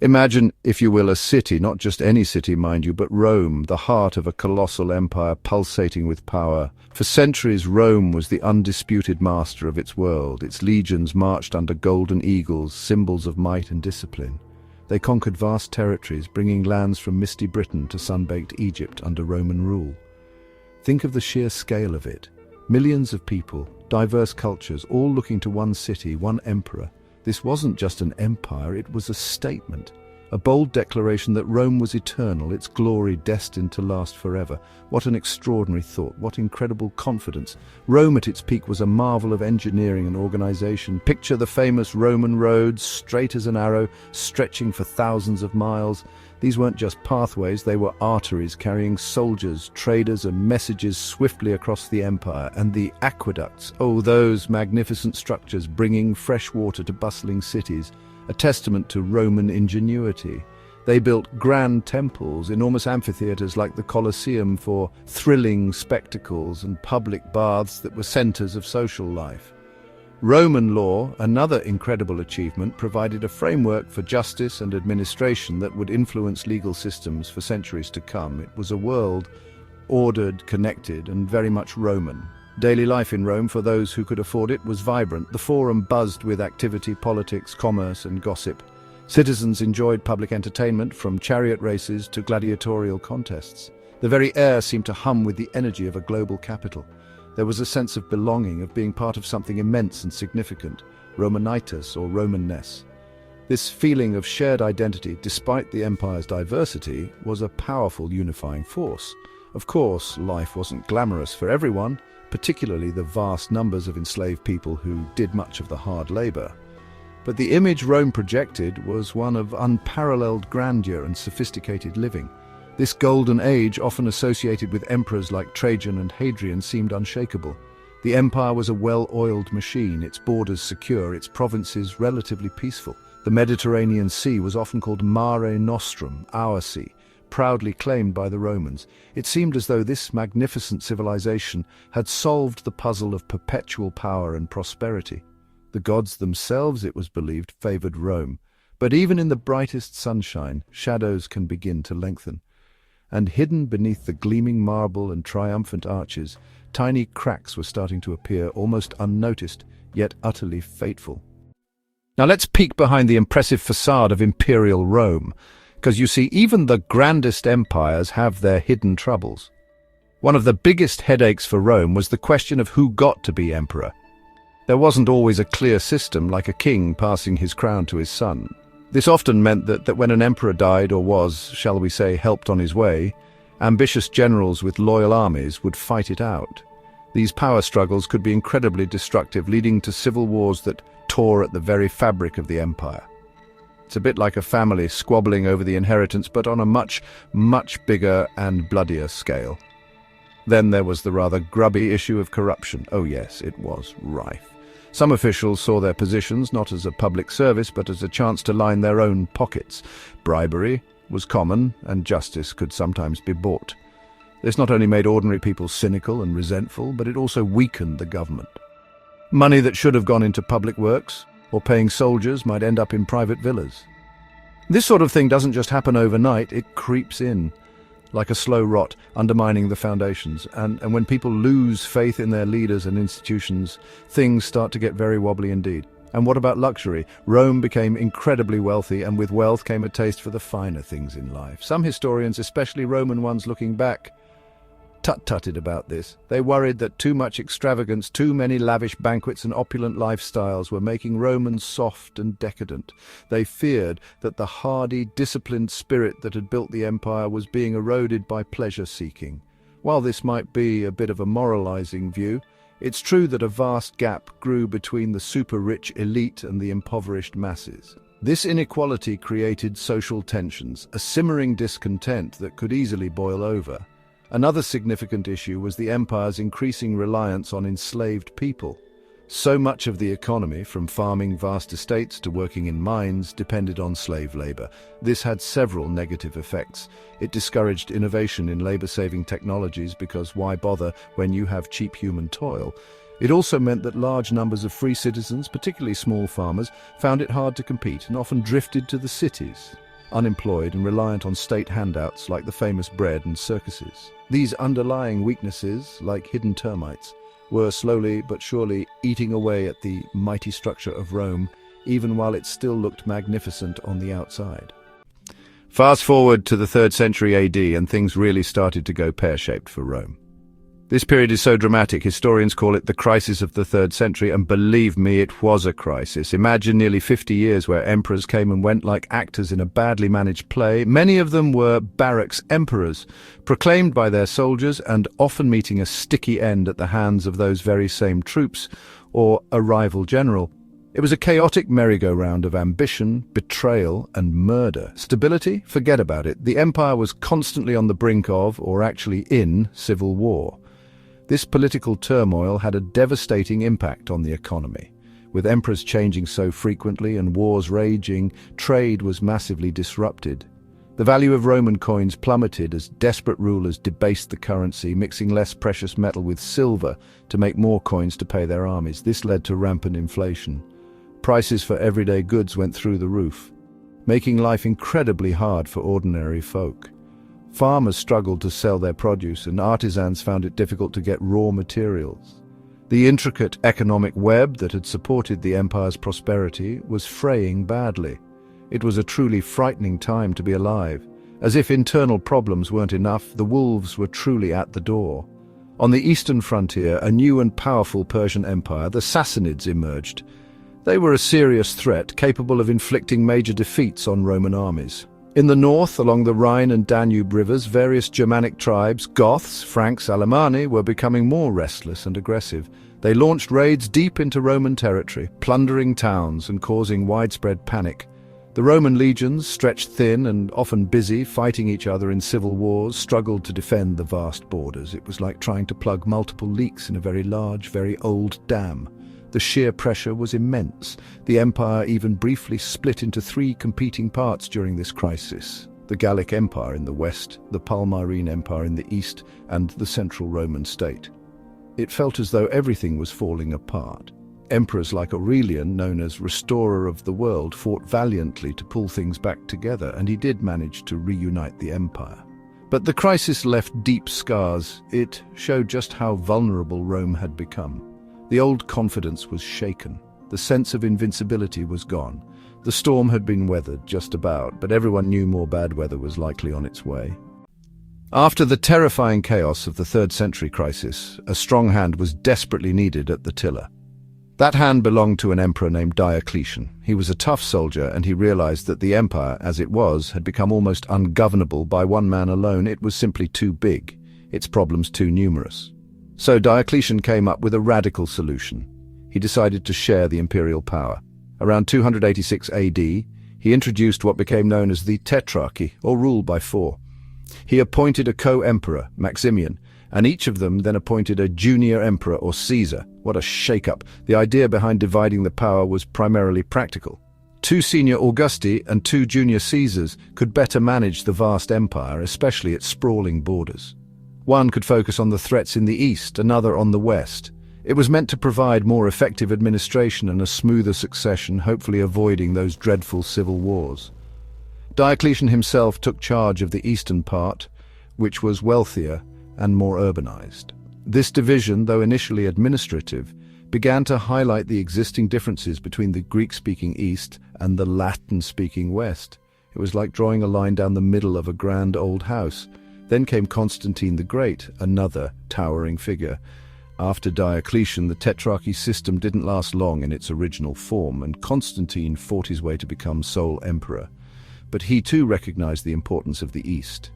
Imagine, if you will, a city, not just any city, mind you, but Rome, the heart of a colossal empire pulsating with power. For centuries, Rome was the undisputed master of its world. Its legions marched under golden eagles, symbols of might and discipline. They conquered vast territories, bringing lands from misty Britain to sun-baked Egypt under Roman rule. Think of the sheer scale of it. Millions of people, diverse cultures, all looking to one city, one emperor. This wasn't just an empire, it was a statement, a bold declaration that Rome was eternal, its glory destined to last forever. What an extraordinary thought, what incredible confidence. Rome at its peak was a marvel of engineering and organization. Picture the famous Roman roads, straight as an arrow, stretching for thousands of miles. These weren't just pathways, they were arteries carrying soldiers, traders and messages swiftly across the empire. And the aqueducts, oh, those magnificent structures bringing fresh water to bustling cities, a testament to Roman ingenuity. They built grand temples, enormous amphitheaters like the Colosseum for thrilling spectacles, and public baths that were centers of social life. Roman law, another incredible achievement, provided a framework for justice and administration that would influence legal systems for centuries to come. It was a world ordered, connected, and very much Roman. Daily life in Rome, for those who could afford it, was vibrant. The forum buzzed with activity, politics, commerce, and gossip. Citizens enjoyed public entertainment, from chariot races to gladiatorial contests. The very air seemed to hum with the energy of a global capital. There was a sense of belonging, of being part of something immense and significant, Romanitas or Romanness. This feeling of shared identity, despite the empire's diversity, was a powerful unifying force. Of course, life wasn't glamorous for everyone, particularly the vast numbers of enslaved people who did much of the hard labor. But the image Rome projected was one of unparalleled grandeur and sophisticated living. This golden age, often associated with emperors like Trajan and Hadrian, seemed unshakable. The empire was a well-oiled machine, its borders secure, its provinces relatively peaceful. The Mediterranean Sea was often called Mare Nostrum, our sea, proudly claimed by the Romans. It seemed as though this magnificent civilization had solved the puzzle of perpetual power and prosperity. The gods themselves, it was believed, favored Rome. But even in the brightest sunshine, shadows can begin to lengthen. And hidden beneath the gleaming marble and triumphant arches, tiny cracks were starting to appear, almost unnoticed, yet utterly fateful. Now let's peek behind the impressive facade of imperial Rome, because you see, even the grandest empires have their hidden troubles. One of the biggest headaches for Rome was the question of who got to be emperor. There wasn't always a clear system, like a king passing his crown to his son. This often meant that when an emperor died or was, shall we say, helped on his way, ambitious generals with loyal armies would fight it out. These power struggles could be incredibly destructive, leading to civil wars that tore at the very fabric of the empire. It's a bit like a family squabbling over the inheritance, but on a much, much bigger and bloodier scale. Then there was the rather grubby issue of corruption. Oh yes, it was rife. Some officials saw their positions not as a public service, but as a chance to line their own pockets. Bribery was common, and justice could sometimes be bought. This not only made ordinary people cynical and resentful, but it also weakened the government. Money that should have gone into public works or paying soldiers might end up in private villas. This sort of thing doesn't just happen overnight, it creeps in like a slow rot, undermining the foundations. And when people lose faith in their leaders and institutions, things start to get very wobbly indeed. And what about luxury? Rome became incredibly wealthy, and with wealth came a taste for the finer things in life. Some historians, especially Roman ones looking back, tut-tutted about this. They worried that too much extravagance, too many lavish banquets and opulent lifestyles were making Romans soft and decadent. They feared that the hardy, disciplined spirit that had built the empire was being eroded by pleasure-seeking. While this might be a bit of a moralizing view, it's true that a vast gap grew between the super-rich elite and the impoverished masses. This inequality created social tensions, a simmering discontent that could easily boil over. Another significant issue was the empire's increasing reliance on enslaved people. So much of the economy, from farming vast estates to working in mines, depended on slave labor. This had several negative effects. It discouraged innovation in labor-saving technologies, because why bother when you have cheap human toil? It also meant that large numbers of free citizens, particularly small farmers, found it hard to compete and often drifted to the cities. unemployed and reliant on state handouts like the famous bread and circuses. These underlying weaknesses, like hidden termites, were slowly but surely eating away at the mighty structure of Rome, even while it still looked magnificent on the outside. Fast forward to the 3rd century AD and things really started to go pear-shaped for Rome. This period is so dramatic, historians call it the crisis of the 3rd century, and believe me, it was a crisis. Imagine nearly 50 years where emperors came and went like actors in a badly managed play. Many of them were barracks emperors, proclaimed by their soldiers and often meeting a sticky end at the hands of those very same troops or a rival general. It was a chaotic merry-go-round of ambition, betrayal, and murder. Stability? Forget about it. The empire was constantly on the brink of, or actually in, civil war. This political turmoil had a devastating impact on the economy. With emperors changing so frequently and wars raging, trade was massively disrupted. The value of Roman coins plummeted as desperate rulers debased the currency, mixing less precious metal with silver to make more coins to pay their armies. This led to rampant inflation. Prices for everyday goods went through the roof, making life incredibly hard for ordinary folk. Farmers struggled to sell their produce, and artisans found it difficult to get raw materials. The intricate economic web that had supported the empire's prosperity was fraying badly. It was a truly frightening time to be alive. As if internal problems weren't enough, the wolves were truly at the door. On the eastern frontier, a new and powerful Persian empire, the Sassanids, emerged. They were a serious threat, capable of inflicting major defeats on Roman armies. In the north, along the Rhine and Danube rivers, various Germanic tribes, Goths, Franks, Alemanni, were becoming more restless and aggressive. They launched raids deep into Roman territory, plundering towns and causing widespread panic. The Roman legions, stretched thin and often busy, fighting each other in civil wars, struggled to defend the vast borders. It was like trying to plug multiple leaks in a very large, very old dam. The sheer pressure was immense. The empire even briefly split into 3 competing parts during this crisis: the Gallic Empire in the west, the Palmyrene Empire in the east, and the Central Roman state. It felt as though everything was falling apart. Emperors like Aurelian, known as Restorer of the World, fought valiantly to pull things back together, and he did manage to reunite the empire. But the crisis left deep scars. It showed just how vulnerable Rome had become. The old confidence was shaken. The sense of invincibility was gone. The storm had been weathered, just about, but everyone knew more bad weather was likely on its way. After the terrifying chaos of the 3rd century crisis, a strong hand was desperately needed at the tiller. That hand belonged to an emperor named Diocletian. He was a tough soldier, and he realized that the empire, as it was, had become almost ungovernable by one man alone. It was simply too big, its problems too numerous. So Diocletian came up with a radical solution. He decided to share the imperial power. Around 286 AD, he introduced what became known as the Tetrarchy, or rule by 4. He appointed a co-emperor, Maximian, and each of them then appointed a junior emperor or Caesar. What a shake-up. The idea behind dividing the power was primarily practical. 2 senior Augusti and 2 junior Caesars could better manage the vast empire, especially its sprawling borders. One could focus on the threats in the east, another on the west. It was meant to provide more effective administration and a smoother succession, hopefully avoiding those dreadful civil wars. Diocletian himself took charge of the eastern part, which was wealthier and more urbanized. This division, though initially administrative, began to highlight the existing differences between the Greek-speaking east and the Latin-speaking west. It was like drawing a line down the middle of a grand old house. Then came Constantine the Great, another towering figure. After Diocletian, the Tetrarchy system didn't last long in its original form, and Constantine fought his way to become sole emperor. But he too recognized the importance of the East.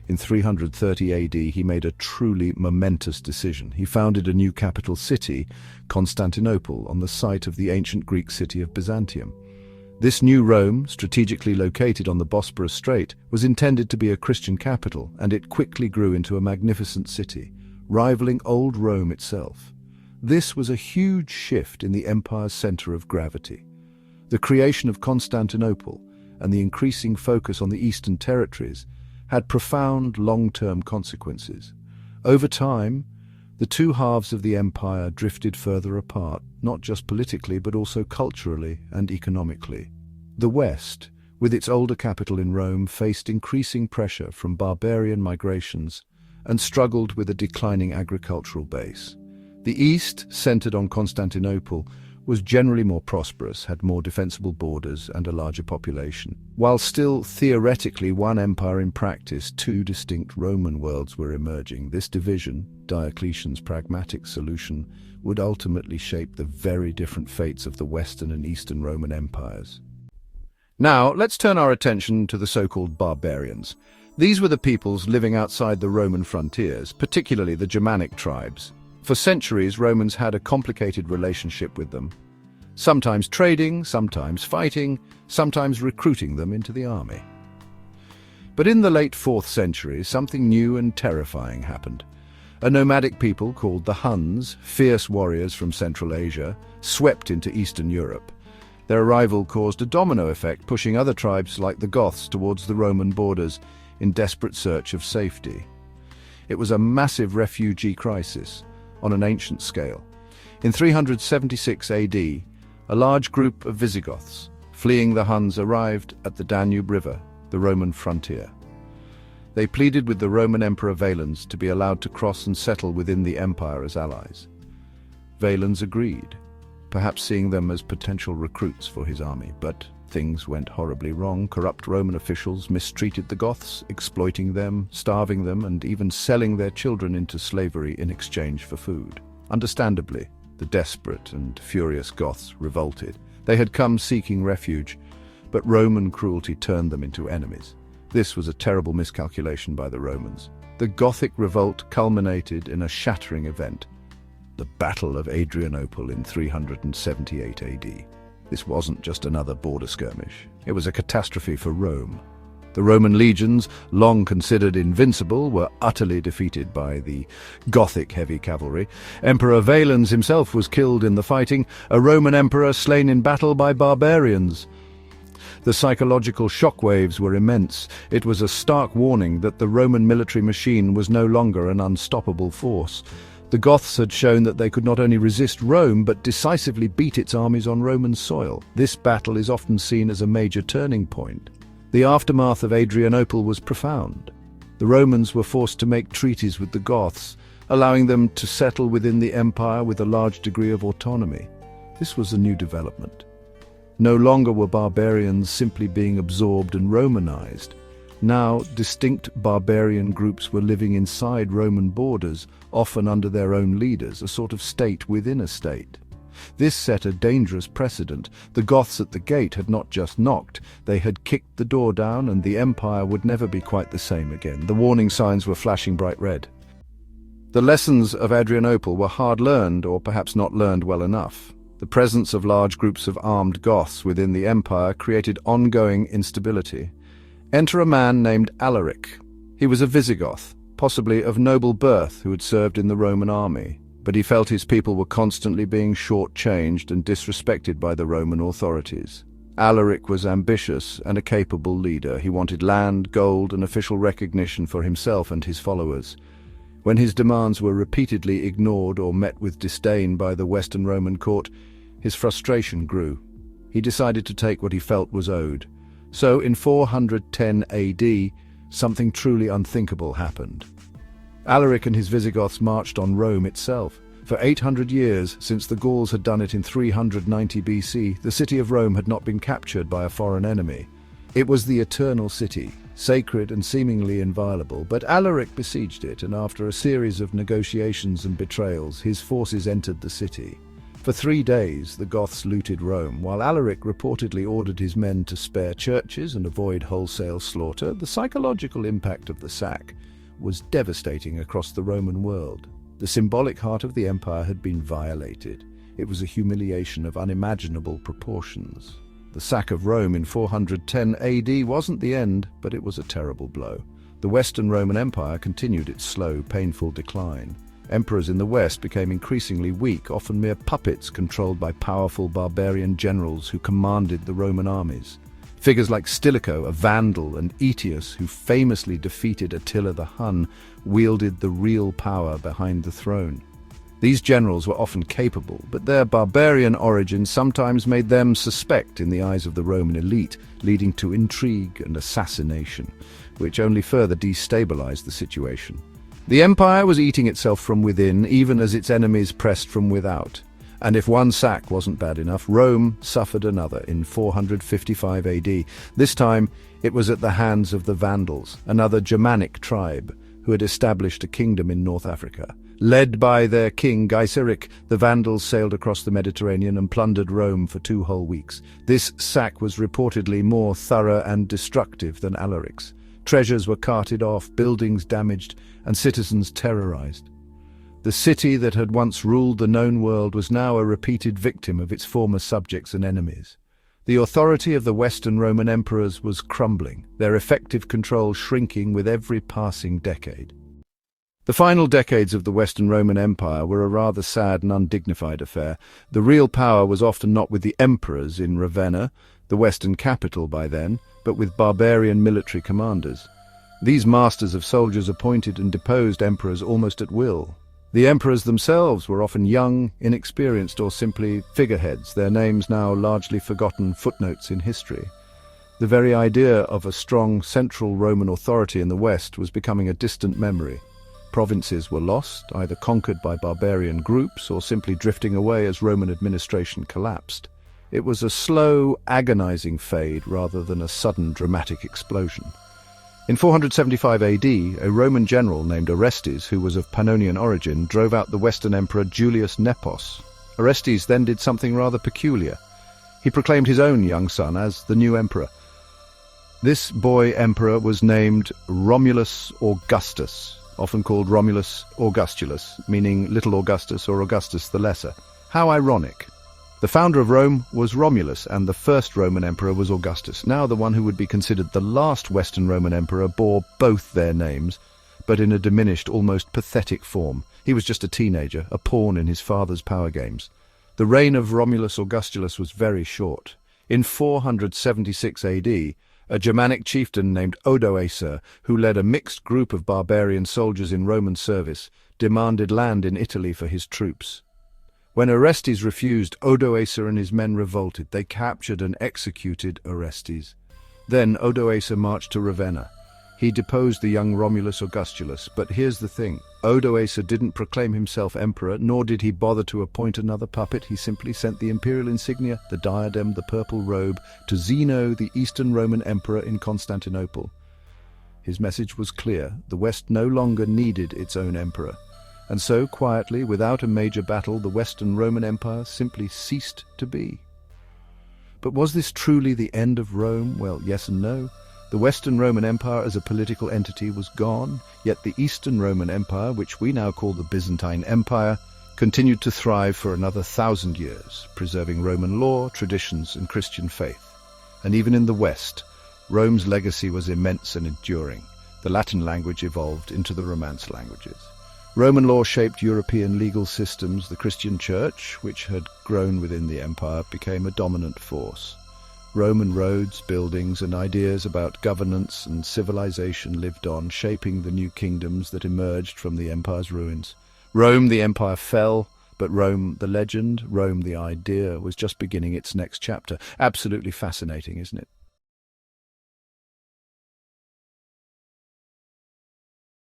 In 330 AD, he made a truly momentous decision. He founded a new capital city, Constantinople, on the site of the ancient Greek city of Byzantium. This new Rome, strategically located on the Bosporus Strait, was intended to be a Christian capital, and it quickly grew into a magnificent city, rivaling old Rome itself. This was a huge shift in the empire's center of gravity. The creation of Constantinople and the increasing focus on the eastern territories had profound long-term consequences. Over time, the 2 halves of the empire drifted further apart, not just politically but also culturally and economically. The West, with its older capital in Rome, faced increasing pressure from barbarian migrations and struggled with a declining agricultural base. The East, centered on Constantinople, was generally more prosperous, had more defensible borders and a larger population. While still theoretically one empire, in practice two distinct Roman worlds were emerging. This division, Diocletian's pragmatic solution, would ultimately shape the very different fates of the Western and Eastern Roman empires. Now, let's turn our attention to the so-called barbarians. These were the peoples living outside the Roman frontiers, particularly the Germanic tribes. For centuries, Romans had a complicated relationship with them, sometimes trading, sometimes fighting, sometimes recruiting them into the army. But in the late 4th century, something new and terrifying happened. A nomadic people called the Huns, fierce warriors from Central Asia, swept into Eastern Europe. Their arrival caused a domino effect, pushing other tribes like the Goths towards the Roman borders in desperate search of safety. It was a massive refugee crisis on an ancient scale. In 376 AD, a large group of Visigoths, fleeing the Huns, arrived at the Danube River, the Roman frontier. They pleaded with the Roman Emperor Valens to be allowed to cross and settle within the empire as allies. Valens agreed, perhaps seeing them as potential recruits for his army, but things went horribly wrong. Corrupt Roman officials mistreated the Goths, exploiting them, starving them, and even selling their children into slavery in exchange for food. Understandably, the desperate and furious Goths revolted. They had come seeking refuge, but Roman cruelty turned them into enemies. This was a terrible miscalculation by the Romans. The Gothic revolt culminated in a shattering event, the Battle of Adrianople in 378 AD. This wasn't just another border skirmish. It was a catastrophe for Rome. The Roman legions, long considered invincible, were utterly defeated by the Gothic heavy cavalry. Emperor Valens himself was killed in the fighting, a Roman emperor slain in battle by barbarians. The psychological shockwaves were immense. It was a stark warning that the Roman military machine was no longer an unstoppable force. The Goths had shown that they could not only resist Rome, but decisively beat its armies on Roman soil. This battle is often seen as a major turning point. The aftermath of Adrianople was profound. The Romans were forced to make treaties with the Goths, allowing them to settle within the empire with a large degree of autonomy. This was a new development. No longer were barbarians simply being absorbed and Romanized. Now, distinct barbarian groups were living inside Roman borders, often under their own leaders, a sort of state within a state. This set a dangerous precedent. The Goths at the gate had not just knocked, they had kicked the door down, and the empire would never be quite the same again. The warning signs were flashing bright red. The lessons of Adrianople were hard-learned, or perhaps not learned well enough. The presence of large groups of armed Goths within the empire created ongoing instability. Enter a man named Alaric. He was a Visigoth, possibly of noble birth, who had served in the Roman army, but he felt his people were constantly being short-changed and disrespected by the Roman authorities. Alaric was ambitious and a capable leader. He wanted land, gold, and official recognition for himself and his followers. When his demands were repeatedly ignored or met with disdain by the Western Roman court, his frustration grew. He decided to take what he felt was owed. So, in 410 AD, something truly unthinkable happened. Alaric and his Visigoths marched on Rome itself. For 800 years, since the Gauls had done it in 390 BC, the city of Rome had not been captured by a foreign enemy. It was the eternal city, sacred and seemingly inviolable, but Alaric besieged it, and after a series of negotiations and betrayals, his forces entered the city. For 3 days, the Goths looted Rome. While Alaric reportedly ordered his men to spare churches and avoid wholesale slaughter, the psychological impact of the sack was devastating across the Roman world. The symbolic heart of the empire had been violated. It was a humiliation of unimaginable proportions. The sack of Rome in 410 AD wasn't the end, but it was a terrible blow. The Western Roman Empire continued its slow, painful decline. Emperors in the West became increasingly weak, often mere puppets controlled by powerful barbarian generals who commanded the Roman armies. Figures like Stilicho, a Vandal, and Aetius, who famously defeated Attila the Hun, wielded the real power behind the throne. These generals were often capable, but their barbarian origin sometimes made them suspect in the eyes of the Roman elite, leading to intrigue and assassination, which only further destabilized the situation. The empire was eating itself from within, even as its enemies pressed from without. And if one sack wasn't bad enough, Rome suffered another in 455 AD. This time, it was at the hands of the Vandals, another Germanic tribe who had established a kingdom in North Africa. Led by their king Gaiseric, the Vandals sailed across the Mediterranean and plundered Rome for 2 whole weeks. This sack was reportedly more thorough and destructive than Alaric's. Treasures were carted off, buildings damaged, and citizens terrorized. The city that had once ruled the known world was now a repeated victim of its former subjects and enemies. The authority of the Western Roman emperors was crumbling, their effective control shrinking with every passing decade. The final decades of the Western Roman Empire were a rather sad and undignified affair. The real power was often not with the emperors in Ravenna, the Western capital by then, but with barbarian military commanders. These masters of soldiers appointed and deposed emperors almost at will. The emperors themselves were often young, inexperienced, or simply figureheads, their names now largely forgotten footnotes in history. The very idea of a strong central Roman authority in the West was becoming a distant memory. Provinces were lost, either conquered by barbarian groups or simply drifting away as Roman administration collapsed. It was a slow, agonizing fade rather than a sudden, dramatic explosion. In 475 AD, a Roman general named Orestes, who was of Pannonian origin, drove out the Western Emperor Julius Nepos. Orestes then did something rather peculiar. He proclaimed his own young son as the new emperor. This boy emperor was named Romulus Augustus, often called Romulus Augustulus, meaning Little Augustus or Augustus the Lesser. How ironic. The founder of Rome was Romulus, and the first Roman emperor was Augustus. Now the one who would be considered the last Western Roman emperor bore both their names, but in a diminished, almost pathetic form. He was just a teenager, a pawn in his father's power games. The reign of Romulus Augustulus was very short. In 476 AD, a Germanic chieftain named Odoacer, who led a mixed group of barbarian soldiers in Roman service, demanded land in Italy for his troops. When Orestes refused, Odoacer and his men revolted. They captured and executed Orestes. Then Odoacer marched to Ravenna. He deposed the young Romulus Augustulus, but here's the thing. Odoacer didn't proclaim himself emperor, nor did he bother to appoint another puppet. He simply sent the imperial insignia, the diadem, the purple robe, to Zeno, the Eastern Roman emperor in Constantinople. His message was clear. The West no longer needed its own emperor. And so, quietly, without a major battle, the Western Roman Empire simply ceased to be. But was this truly the end of Rome? Well, yes and no. The Western Roman Empire as a political entity was gone, yet the Eastern Roman Empire, which we now call the Byzantine Empire, continued to thrive for another 1,000 years, preserving Roman law, traditions, and Christian faith. And even in the West, Rome's legacy was immense and enduring. The Latin language evolved into the Romance languages. Roman law shaped European legal systems. The Christian Church, which had grown within the empire, became a dominant force. Roman roads, buildings, and ideas about governance and civilization lived on, shaping the new kingdoms that emerged from the empire's ruins. Rome, the empire, fell, but Rome, the legend, Rome, the idea, was just beginning its next chapter. Absolutely fascinating, isn't it?